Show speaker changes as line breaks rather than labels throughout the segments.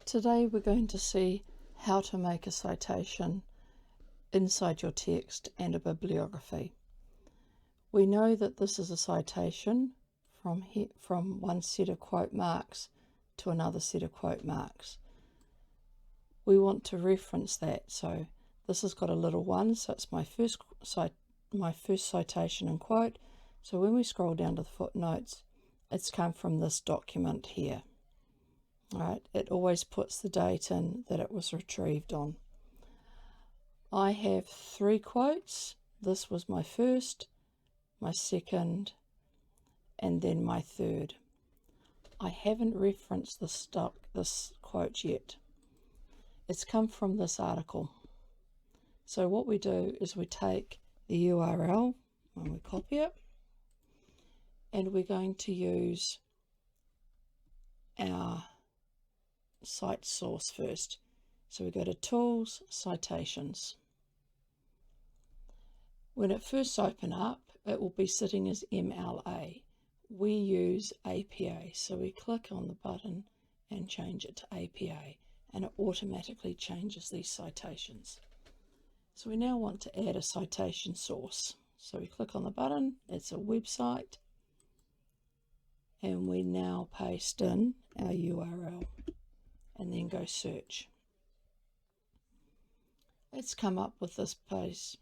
Today we're going to see how to make a citation inside your text and a bibliography. We know that this is a citation from one set of quote marks to another set of quote marks. We want to reference that, so this has got a little one, so it's my first citation and quote. So when we scroll down to the footnotes, it's come from this document here. Right, it always puts the date in that it was retrieved on. I have 3 quotes. This was my first, my second, and then my third. I haven't referenced this quote yet. It's come from this article. So what we do is we take the URL and we copy it, and we're going to use our cite source first. So we go to Tools, Citations. When it first opens up, it will be sitting as MLA. We use APA, so we click on the button and change it to APA, and it automatically changes these citations. So we now want to add a citation source. So we click on the button, it's a website, and we now paste in our URL and then go search. It's come up with this page.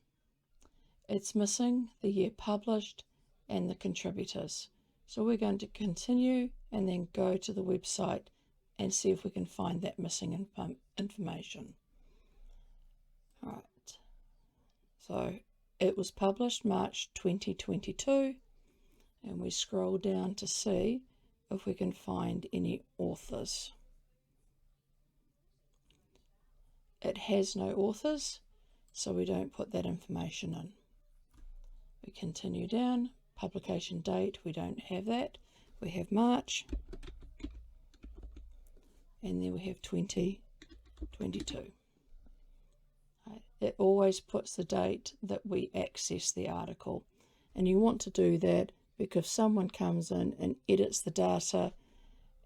It's missing the year published and the contributors. So we're going to continue and then go to the website and see if we can find that missing information. All right. So it was published March 2022, and we scroll down to see if we can find any authors. It has no authors, so we don't put that information in. We continue down, publication date, we don't have that. We have March, and then we have 2022. It always puts the date that we access the article, and you want to do that because if someone comes in and edits the data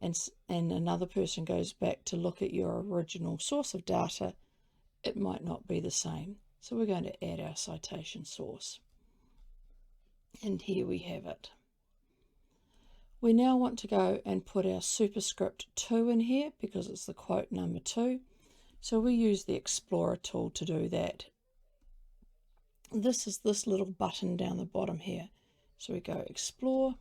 and another person goes back to look at your original source of data, it might not be the same. So we're going to add our citation source. And here we have it. We now want to go and put our superscript 2 in here because it's the quote number 2. So we use the Explorer tool to do that. This is this little button down the bottom here. So we go Explore,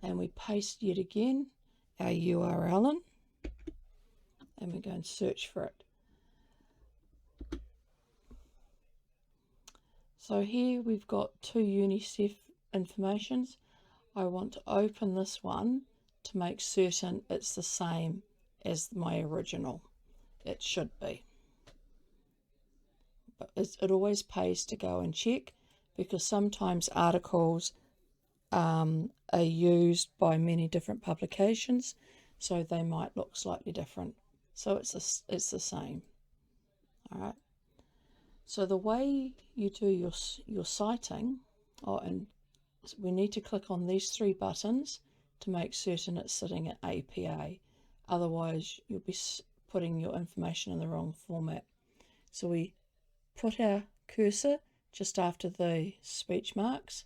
and we paste yet again our URL in, and we go and search for it. So here we've got 2 UNICEF informations. I want to open this one to make certain it's the same as my original. It should be. But it always pays to go and check, because sometimes articles are used by many different publications, so they might look slightly different. So it's the same. All right. So the way you do your citing, and we need to click on these 3 buttons to make certain it's sitting at APA. Otherwise, you'll be putting your information in the wrong format. So we put our cursor just after the speech marks,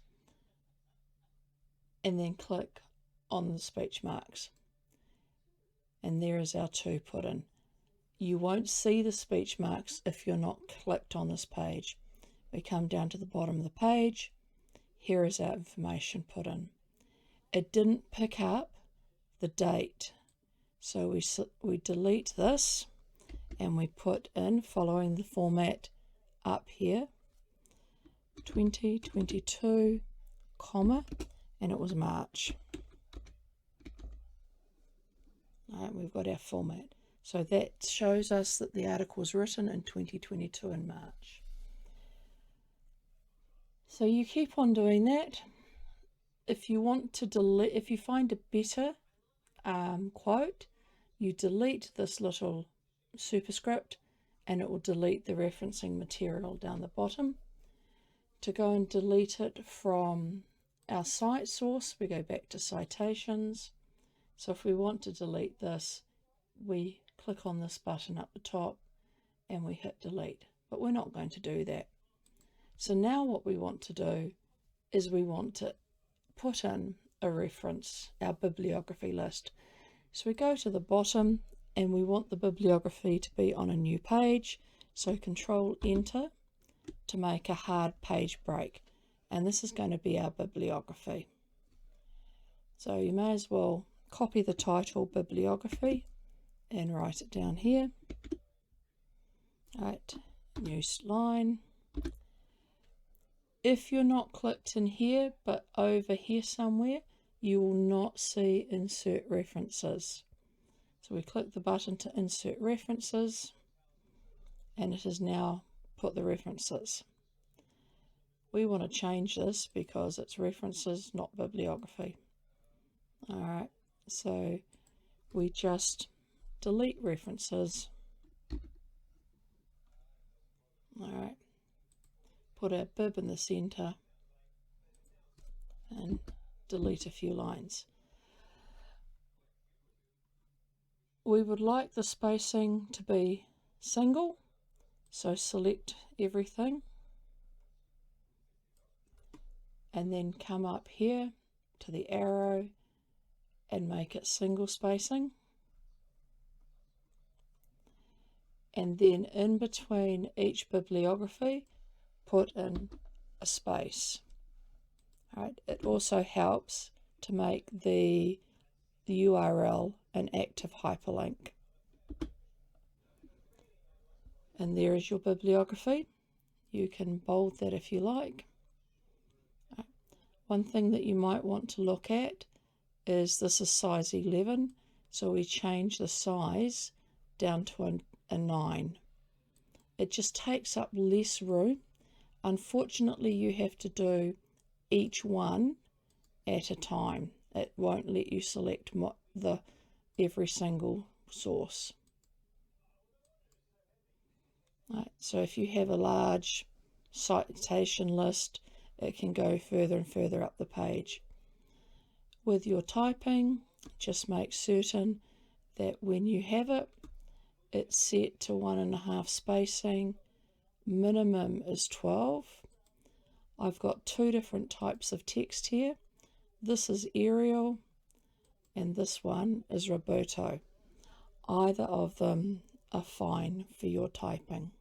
and then click on the speech marks. And there is our 2 put in. You won't see the speech marks if you're not clicked on this page. We come down to the bottom of the page. Here is our information put in. It didn't pick up the date, so we delete this and we put in, following the format up here, 2022, comma, and it was March. All right, we've got our format. So that shows us that the article was written in 2022 in March. So you keep on doing that. If you want to delete, if you find a better quote, you delete this little superscript and it will delete the referencing material down the bottom. To go and delete it from our cite source, we go back to Citations. So if we want to delete this, we click on this button up the top and we hit delete, but we're not going to do that. So now what we want to do is we want to put in a reference, our bibliography list. So we go to the bottom and we want the bibliography to be on a new page. So Control Enter to make a hard page break. And this is going to be our bibliography. So you may as well copy the title bibliography and write it down here. Right, new line. If you're not clicked in here, but over here somewhere, you will not see insert references. So we click the button to insert references, and it has now put the references. We want to change this because it's references, not bibliography. Alright, so we just delete references. Alright, put our bib in the center and delete a few lines. We would like the spacing to be single, so select everything and then come up here to the arrow and make it single spacing, and then in between each bibliography put in a space. Right. It also helps to make the URL an active hyperlink. And there is your bibliography. You can bold that if you like. Right. One thing that you might want to look at is this is size 11, so we change the size down to a 9. It just takes up less room. Unfortunately, you have to do each one at a time. It won't let you select every single source. Right, so if you have a large citation list, it can go further and further up the page. With your typing, just make certain that when you have it, it's set to 1.5 spacing. Minimum is 12. I've got 2 different types of text here. This is Arial and this one is Roberto. Either of them are fine for your typing.